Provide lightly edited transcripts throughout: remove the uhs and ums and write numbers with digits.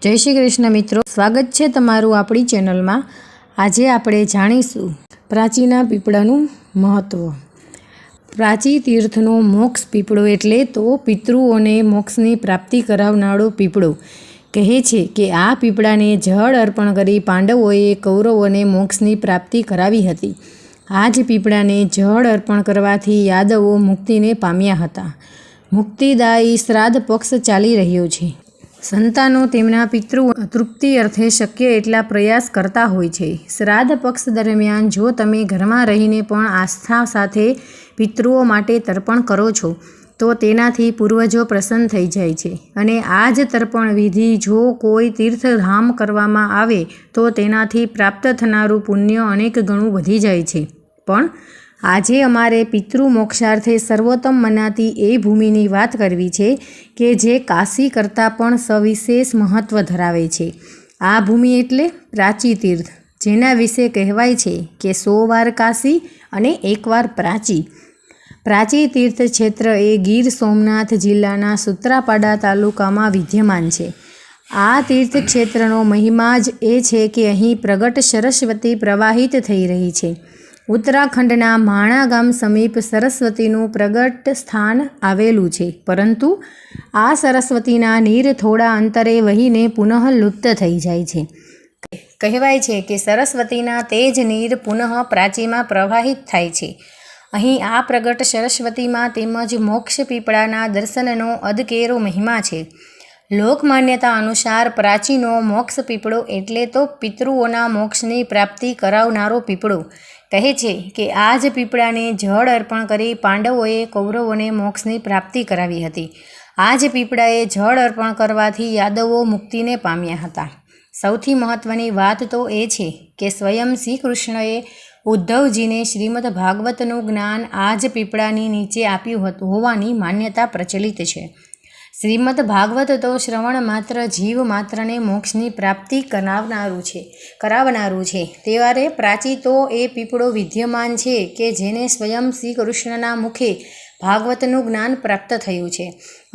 जय श्री कृष्ण मित्रों, स्वागत है तमारू आपणी चेनल में। आज आपणे जाणीशुं प्राचीना पीपळानुं महत्व। प्राची तीर्थनो मोक्ष पीपळो एटले तो पितृओने मोक्षनी प्राप्ति करावनारो पीपळो। कहे छे कि आ पीपळाने जળ अर्पण करी पांडवोए कौरवोने मोक्षनी प्राप्ति करावी हती। आ ज पीपळाने जળ अर्पण करवाथी यादवो मुक्तिने पाम्या हता। मुक्तिदायी श्राद्ध पक्ष चाली रह्यो छे। संतानो तेमना पितृ तृप्ति अर्थे शक्य एटला प्रयास करता होय छे। श्राद्ध पक्ष दरमियान जो तमे घरमां रहीने पण आस्था साथे पितृओ माटे तर्पण करो छो तो तेनाथी पूर्वजो प्रसन्न थई जाय छे। अने आ ज तर्पण विधि जो कोई तीर्थधाम करवामां आवे तो तेनाथी प्राप्त थनारुं पुण्य अनेक गणुं वधी जाय छे। पण आजे अमारे पितृ मोक्षार्थे सर्वोत्तम मनाती ए भूमिनी वात करवी छे के जे काशी करता पण सविशेष महत्व धरावे छे। आ भूमि एटले प्राची तीर्थ, जेना विषे कहेवाय छे के 100 वार काशी अने 1 वार प्राची। प्राची तीर्थ क्षेत्र ए गीर सोमनाथ जिल्लाना सूत्रापाड़ा तालुकामां विद्यमान छे। आ तीर्थ क्षेत्रनो महिमा ज ए छे के અહીં प्रगट सरस्वती प्रवाहित थई रही छे। उत्तराखंडना माणा गाम समीप सरस्वतीનું प्रगट स्थान आवेલું છે, પરંતુ આ સરસ્વતીના નીર થોડા અંતરે વહીને પુનઃ લુપ્ત થઈ જાય છે। કહેવાય છે કે સરસ્વતીના તેજ નીર પુનઃ પ્રાચીમાં પ્રવાહિત થાય છે। અહીં આ પ્રગટ સરસ્વતીમાં તેમજ મોક્ષ પીપળાના દર્શનનો અદકેરો મહિમા છે। લોકમાન્યતા અનુસાર પ્રાચીનો મોક્ષ પીપળો એટલે તો પિતૃઓના મોક્ષની પ્રાપ્તિ કરાવનારો પીપળો। કહે છે કે આ જ પીપળાને જળ અર્પણ કરી પાંડવોએ કૌરવોને મોક્ષની પ્રાપ્તિ કરાવી હતી। આ જ પીપળાએ જળ અર્પણ કરવાથી યાદવો મુક્તિને પામ્યા હતા। સૌથી મહત્વની વાત તો એ છે કે સ્વયં શ્રી કૃષ્ણએ ઉદ્ધવજીને શ્રીમદ ભાગવતનું જ્ઞાન આ જ પીપળાની નીચે આપ્યું હતું હોવાની માન્યતા પ્રચલિત છે। શ્રીમદ ભાગવત તો શ્રવણ માત્ર જીવ માત્રને મોક્ષની પ્રાપ્તિ કરાવનારું છે। તેવારે પ્રાચી તો એ પીપળો વિદ્યમાન છે કે જેને સ્વયં શ્રી કૃષ્ણના મુખે ભાગવતનું જ્ઞાન પ્રાપ્ત થયું છે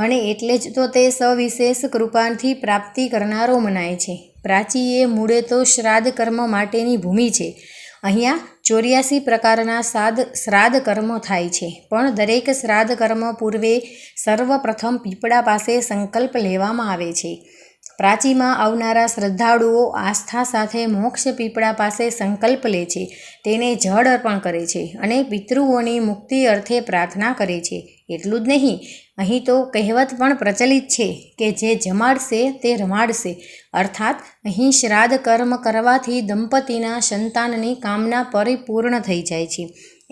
અને એટલે જ તો તે સવિશેષ કૃપાથી પ્રાપ્તિ કરનારો મનાય છે। પ્રાચી એ મૂળે તો શ્રાદ્ધ કર્મ માટેની ભૂમિ છે। અહીંયા 84 પ્રકારના શ્રાદ્ધ કર્મો થાય છે, પણ દરેક શ્રાદ્ધ કર્મ પૂર્વે સર્વપ્રથમ પીપળા પાસે સંકલ્પ લેવામાં આવે છે। પ્રાચીમાં આવનારા શ્રદ્ધાળુઓ આસ્થા સાથે મોક્ષ પીપળા પાસે સંકલ્પ લે છે, તેને જળ અર્પણ કરે છે અને પિતૃઓની મુક્તિ અર્થે પ્રાર્થના કરે છે। એટલું જ નહીં, અહીં તો કહેવત પણ પ્રચલિત છે કે જે જમાડશે તે રમાડશે, અર્થાત અહીં શ્રાદ્ધ કર્મ કરવાથી દંપતીના સંતાનની કામના પરિપૂર્ણ થઈ જાય છે।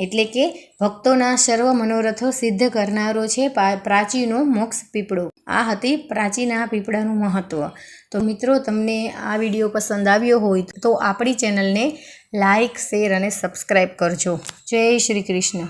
એટલે કે ભક્તોના સર્વ મનોરથો સિદ્ધ કરનારો છે પ્રાચીનો મોક્ષ પીપળો। આ હતી પ્રાચીના પીપળાનું મહત્વ। તો મિત્રો, તમને આ વિડીયો પસંદ આવ્યો હોય તો આપણી ચેનલને લાઇક, શેર અને સબસ્ક્રાઈબ કરજો। જય શ્રી કૃષ્ણ।